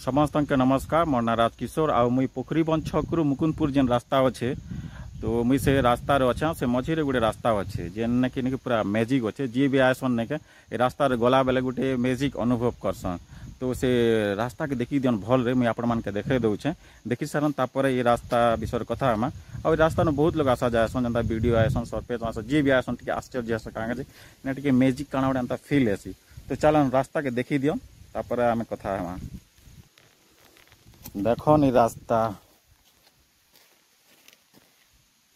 समस्त के नमस्कार। मोर ना राजकिशोर आ मुई पोखरीबंद छकरू मुकुंदपुर जेन रास्ता अच्छे तो मुई से रास्ता अच्छा से मझे गोटे रास्ता अच्छे जेन कि पूरा मैजिक अच्छे जी भी आसन ने के रास्ता गला बेले गोटे मैजिक अनुभव करसन। तो से रास्ता के देखी दियन भल रे मुई आपण मान के देखे दउछे देखी सारन तापर ये रास्ता विषय कथा हमा आ रास्ता में बहुत लोग आसा जाएसन जनता वीडियो आएसन सरपंच आस जी भी आसन टिके आश्चर्य आस कहाँ टिके मैजिक काना गोटे एंता फील आसी। तो चलन रास्ता के देखी दियन तापर आमे कथा हमा। देखो नी रास्ता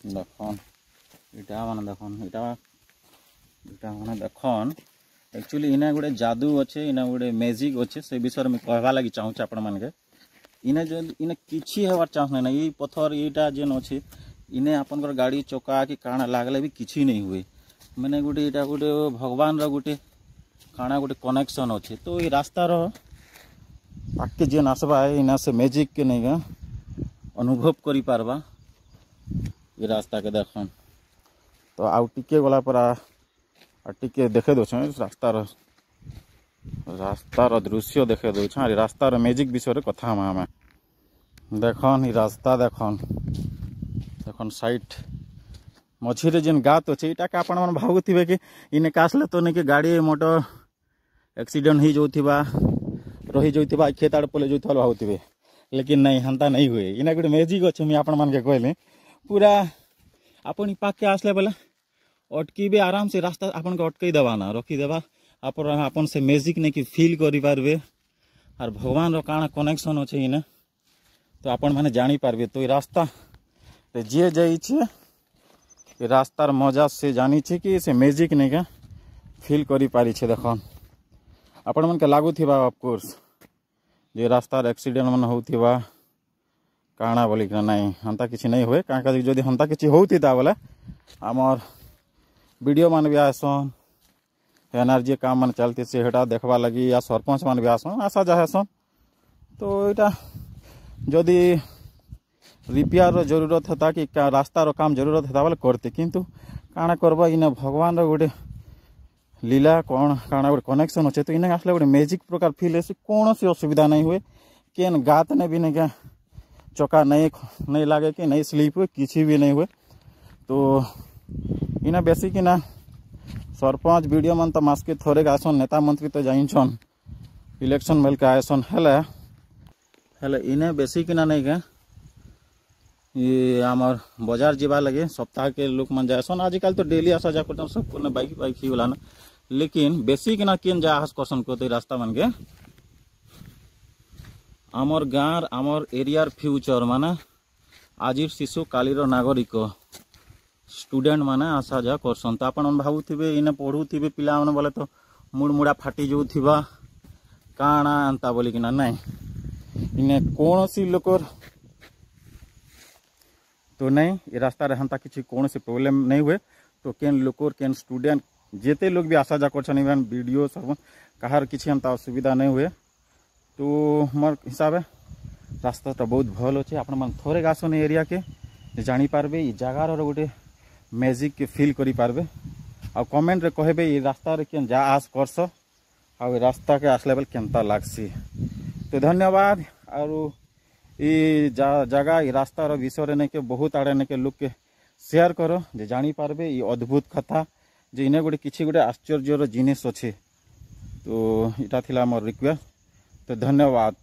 देखन इटा माने देखन इटा माने देखन एक्चुअली इना गोटे जादू अच्छे इना गोटे मैजिक अच्छे से विषय में कहवा लगी चाहूँ आपण मान के इने जो इने किछि हेवार चाहूँ ना ये पत्थर यहाँ जेन अच्छे इने आपन गाड़ी चौका कि काना लागले भी किछि नहीं हुए मैंने गोटे यहाँ गोटे भगवान रोटे काना गोटे कनेक्शन अच्छे। तो ये रास्तार आगे जेन आसवा इना से मैजिक के नहीं अनुभव करि पारबा ये रास्ता के देखन। तो आउ टिके गला पर टिके देखे दो रास्तार दृश्य देखे दो रास्तार मैजिक विषय कथा हमें देखन ये रास्ता देखन साइड मझीरे जेन गात अच्छे इटा के आपण मन भावुथिबे कि इने कासले तो नहीं कि गाड़ी मोटर एक्सीडेंट हो जाउथिबा रही जाउथिबा खेत आड़ पले जाउथल भावुथिबे लेकिन नहीं हंता नहीं हुए इना गोटे मैजिक अच्छे मुझे आपण मान के कहले पूरा आपण पाके आसले बेले अटकीबे आराम से रास्ता आपन के अटकई देवा ना रखीदेवा आपन से मैजिक नहीं कि फील करि पारबे और भगवान रो काना कनेक्शन अच्छे इने तो आपण माने जानी पारबे। तो रास्ता जे जाइछे ये रास्तार मजा से जानी छे कि से मैजिक नहीं का फील करि पारी छे। देखन आपण मन के लागुथिबा ऑफ कोर्स जे रास्तार एक्सीडेंट मन होउथिबा काना बोली कि नहीं हंता किसी नहीं हुए कहीं जदि हंता किसी होता बोले आमर वीडियो मान भी आसन एनआरजी काम मान चलती से हेटा देखवा लगी या सरपंच मान भी आसन आशा जासन। तो यहाँ जदि रिपेयर जरूरत होता कि रास्तार काम जरूरत होता बोले करते किंतु काना करबा इने भगवान गोटे लीला कौन काना गोटे कनेक्शन अच्छे। तो इन्हें आसले गोटे मैजिक प्रकार फील है कौन सी असुविधा नहीं हुए केन गात ने भी नहीं क्या चौका नहीं लगे कि नहीं स्लीप हुए किसी भी नहीं हुए। तो इना बेसी कि ना सरपंच वीडियो मन तो मास्के थोड़े आसन नेता मंत्री तो जाइन इलेक्शन मेल के आसन हेले इने बेसी कि ना नहीं क्या ये आमर बाजार जीवा लगे सप्ताह के लोक मन जासन आजकल तो डेली आसा जा करता सब को बाइक ही वाला ना लेकिन बेसी कि ना केन जा आस करसन को रास्ता मन के आमर गाँव आमर एरियार फ्यूचर माने आजिर शिशु कालीर नागरिक स्टूडेंट माने आशा जा करसन। तो आपण भावुथिबे इने पढ़ुथिबे पिला माने बोले तो मुड़ मुड़ा फाटी जाउथिबा काना अंता बोली कि ना नहीं इने कौन सी लोकर तो नहीं ये रास्ता रे हंता किसी कौन सी प्रॉब्लम नहीं हुए। तो केन लोकर केन स्टूडेंट जेते लोग भी आशा जा करछन इवन वीडियो सब कहार किसी हंता असुविधा नहीं हुए। तो मोर हिसाब रास्ता तो बहुत भल अच्छे आपण मन थोड़े आसन एरिया के जानी पारबे ये जगार गोटे मैजिक के फील करि पारबे आ कमेंट रे कहबे ये रास्ता रे केन जा आस करस आ रास्ता के आसले बेल केनता लागसी। तो धन्यवाद और ये जगह ये रास्ता रो विषय ने के बहुत आड़े ने के लोग के शेयर करो जे जानी पारबे ये अद्भुत कथा जे इने गोटे किछि गोटे आश्चर्यर जिनिस अच्छे। तो इटा थिला मोर रिक्वेस्ट। तो धन्यवाद।